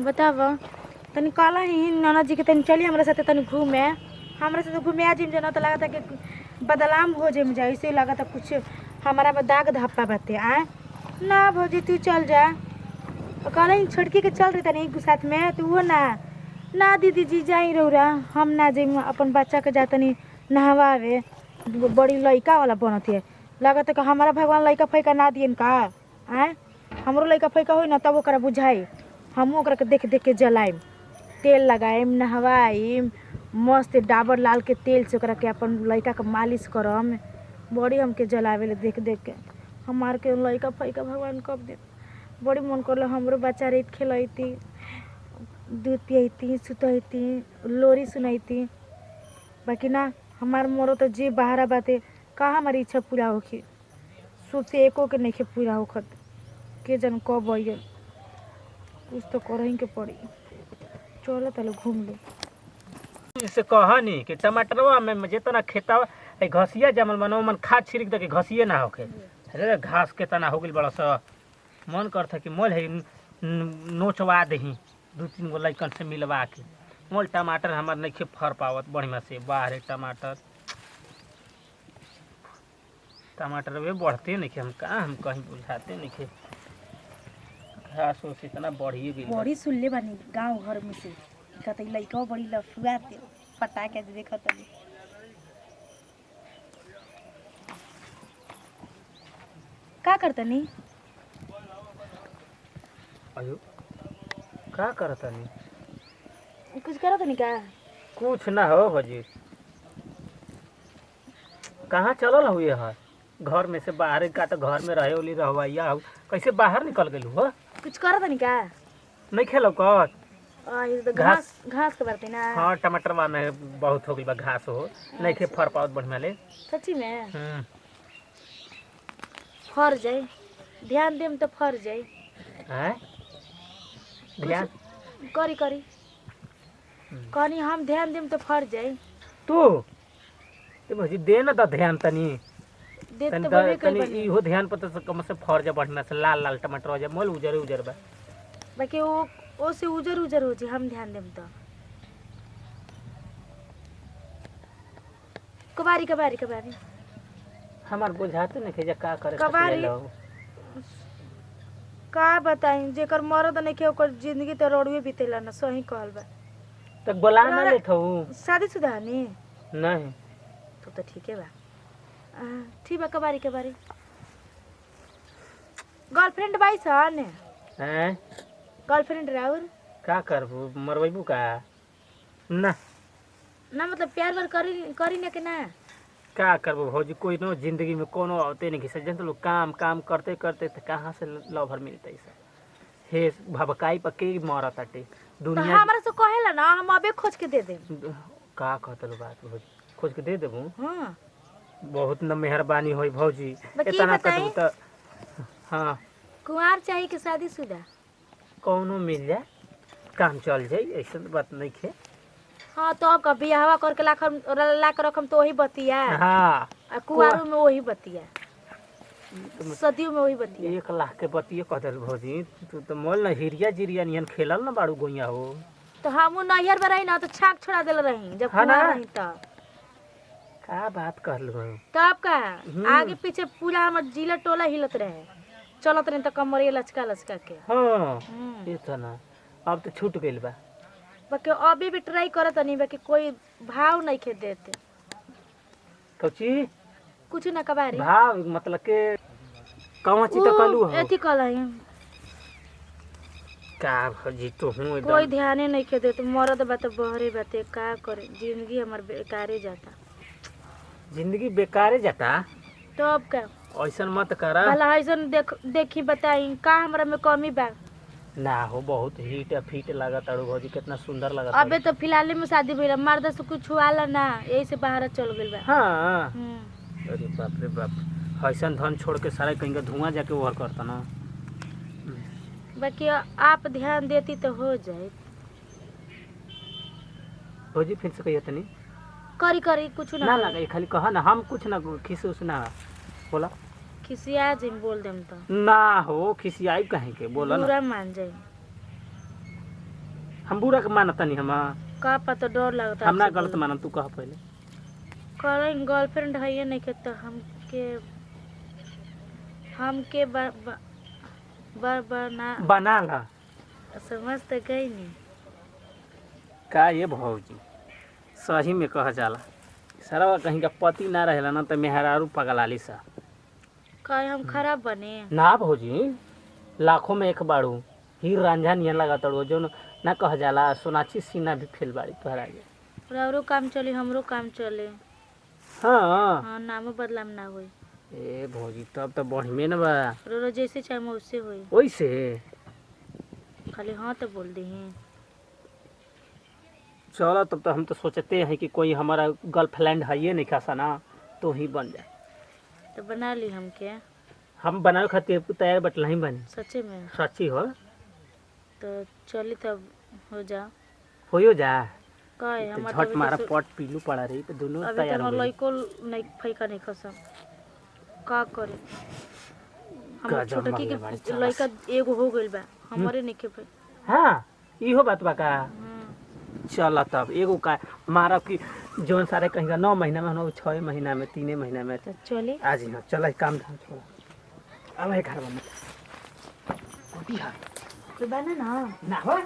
बताव तनी कहला ही नाना जी के तनी चली हमरा साथे तनी घूमे। हमरा साथे घूमे आ जिम जना तो लागता कि बदलाम हो जिम जा, ऐसे लागता कुछ हमारा में दाग धब्बा बाते आ ना भौजी तू चल जा। कहला ही छड़की के चल रही तनी साथ में तू वो ना दीदी जी जाई रौरा हम ना जाइम अपन बच्चा के जा तनी नहवावे। बड़ी लइका वाला बनत है, लागता कि हमारा भगवान लइका फैका ना दियन का आए। हमरो लइका फैका होई ना तब ओकरा बुझाई, हम ओकरा के देख देख के जलाइम, तेल लगाइम, नहवाइम, मस्त डाबर लाल के तेल से ओकरा के अपन लइका के मालिश करम। बड़ी हमके जलावे ले देख देख के। हमार के लइका फैका भगवान कब दे। बड़ी मन करल हमरो बच्चा रेत खेलैती, दूध पियती, सुतैती, लोरी सुनैती। बाकी ना हमार मोरो तो जी बाहरा बाते कहाँ हमारी इच्छा पूरा होखी। सोचे एको के नहीं पूरा होखत, के जन कब आइए। कुछ तो करही के पड़ी। चलो तले घूम ले। इसे कहनी कि टमाटरवा में जितना खेता घसिया जमल मन मन खाद छिड़क दे के घसिए ना होखे। अरे घास के तना हो गइल बड़ा सा, मन करता कि मोल है नोचवा दही दू तीन गो लइकन से मिलवा के। मोल टमाटर हमार नहीं फर पावत बढ़िया से। बाहर टमाटर टमाटर वे बढ़ते नहीं, हम कहाँ हम कहीं बुझाते नहीं। घास उस इतना बढ़िए गई बड़ी सुनले बानी गांव घर में से कहते लइका बड़ी लफुआ दे पटा के देखत तनी। का करतनी? अयो का करता नहीं? कुछ करत नहीं का? कुछ ना हो भजी। कहाँ चलल हुई है? घर में से बाहर का तो घर में रहे ओली रहवाइया हो, कैसे बाहर निकल गई हो? कुछ करत नहीं का? नहीं खेलो कर ये तो घास घास के बरते ना। हाँ टमाटरवा में बहुत हो गई बा घास हो, नहीं खे फर पावत बढ़िया ले। सच्ची में फर जाए, ध्यान देम तो फर जाए। हैं ध्यान करी करी कनी हम ध्यान देम तो फर जाए। तू ते भजी दे ना द ध्यान तनी दे तनी तो बबे तनी कर इहो ध्यान पता से कम से फर जा बढ़िया से। लाल लाल टमाटर हो जा, मोल उजर उजर बा। बाकी वो से उजर उजर हो जी हम ध्यान देम तो। कबारी कबारी कबारी हमार बुझाते नहीं के जा का करे कबारी का बताई जेकर मरद नहीं के ओकर जिंदगी तो रोडवे बीतेला ना। सही कहल बा। तक बोला ना ले थऊ शादीशुदा हनी? नहीं तो ठीक है बा। ठीक बा कबारी कबारी। गर्लफ्रेंड बाई सन हैं गर्लफ्रेंड राउर का करबू मरबू का ना ना मतलब प्यार वार करी करी ना के ना का करबू भौजी। कोई नो जिंदगी में कोनो होते नहीं कि सज्जन तो लोग काम काम करते करते तो कहाँ से लवर मिलता है सब। हे भबकाई पके मरत अटे तो दुनिया। हमरा से कहेला ना हम अबे खोज के दे देम। का कहतलो बात भौजी, खोज के दे देबू। हां बहुत न मेहरबानी होई भौजी। बाकी इतना बताई? कदू तो हाँ कुंवार चाहिए कि शादीशुदा? कौनो मिल जाए काम चल जाए, ऐसा बात नहीं खे। हाँ तो अब का बियाहवा करके लाख रकम तो वही बतिया। हाँ कुंवारों में वही बतिया, सदियों में वही बतिया। 1 लाख के बतिये कह दिल भौजी। तू तो मोल न हिरिया जिरिया नियन खेलल न बाड़ू गोइया हो। तो हम नैहर में रही ना तो छाक छोड़ा दिल रही जब हाँ ना? कुंवार रही तब। का बात कहलू हो? तब का आगे पीछे पूरा हमर जिला टोला हिलत रहे, चलत रहे तो कमरिया लचका लचका के। हाँ ये तो ना अब तो छूट गइल बा। बाकी अभी भी ट्राई करत नहीं, बाकी कोई भाव नहीं खे देते कौची कुछ ना कबारी। भाव मतलब के कौन चीज तो कलू हो? एथी कहला का भौजी तो हूँ कोई एकदम। ध्यान नहीं खे देते। मरद बात बहरे बाते का करे, जिंदगी हमार बेकारे जाता। जिंदगी बेकारे जाता। तो अब का ऐसा मत करा। भला ऐसन देखी बताई का हमरा में कमी बा? ना हो बहुत हीट फीट लागत अड़ू भौजी, कितना सुंदर लागत। अबे तो फिलहाल में शादी भइल, मर्द से कुछ हुआला ना, यही से बाहर चल गइल बा। हाँ हम्म। अरे बाप रे बाप, ऐसा धन छोड़ के सारा कहीं का धुआं जाके ओहर करता ना। बाकी आप ध्यान देती तो हो जाए। भौजी फिर से कहिए तनी करी करी कुछ ना ना लगा, खाली कहा ना, हम कुछ ना खिस उस ना बोला खिसिया जी बोल देम तो ना हो। खिसियाई कहीं के बोला ना। बुरा मान जाए। हम बुरा के मानतनी हम का पता डर लगता हम ना गलत मानम तू कह पहले करें गर्लफ्रेंड है नहीं के तो हमके बना ला समझ तो गई नहीं का ये भौजी सही में कह जाला सारा कहीं का पति ना रहेला ना तो मेहरारू पगलाली सा का हम खराब बने ना भौजी लाखों में एक बाड़ू हीर रांझा नियन लगा तड़ो जो ना कह जाला सोनाक्षी सिन्हा भी फेल बाड़ी तोहरा आगे औरो काम चले हमरो काम चले हाँ हाँ नामो बदलाम ना होई ए भौजी तब तो बढ़िया न बा रो जैसे चाहे वैसे होई वैसे खाली हाँ तो बोल दी हैं चलो तब तो हम तो सोचते हैं कि कोई हमारा गर्लफ्रेंड है ये नहीं खासा ना तो ही बन जाए तो बना ली हम क्या हम बनावे खातिर तैयार बटला ही बनी सच्चे में सच्ची हो तो चली तब हो जा होयो जा का है तो हमारा झट मारा पट पीलू पड़ा रही तो दोनों अभी तैयार तो हो हमारा गए लइको नहीं फैका नहीं खसम का करे हम गजब छोटा की मांगले बाड़ी के चला। लइका एगो हो गइल बा हमारे नहीं के भाई हाँ इहो बात बा का चल तब एगो का मारा की जोन सारे कहीं का 9 महीना में हम 6 महीना में 3 महीना में तो चले आज ही चल काम धाम छोड़ा अब है घर में कोई बना ना ना हो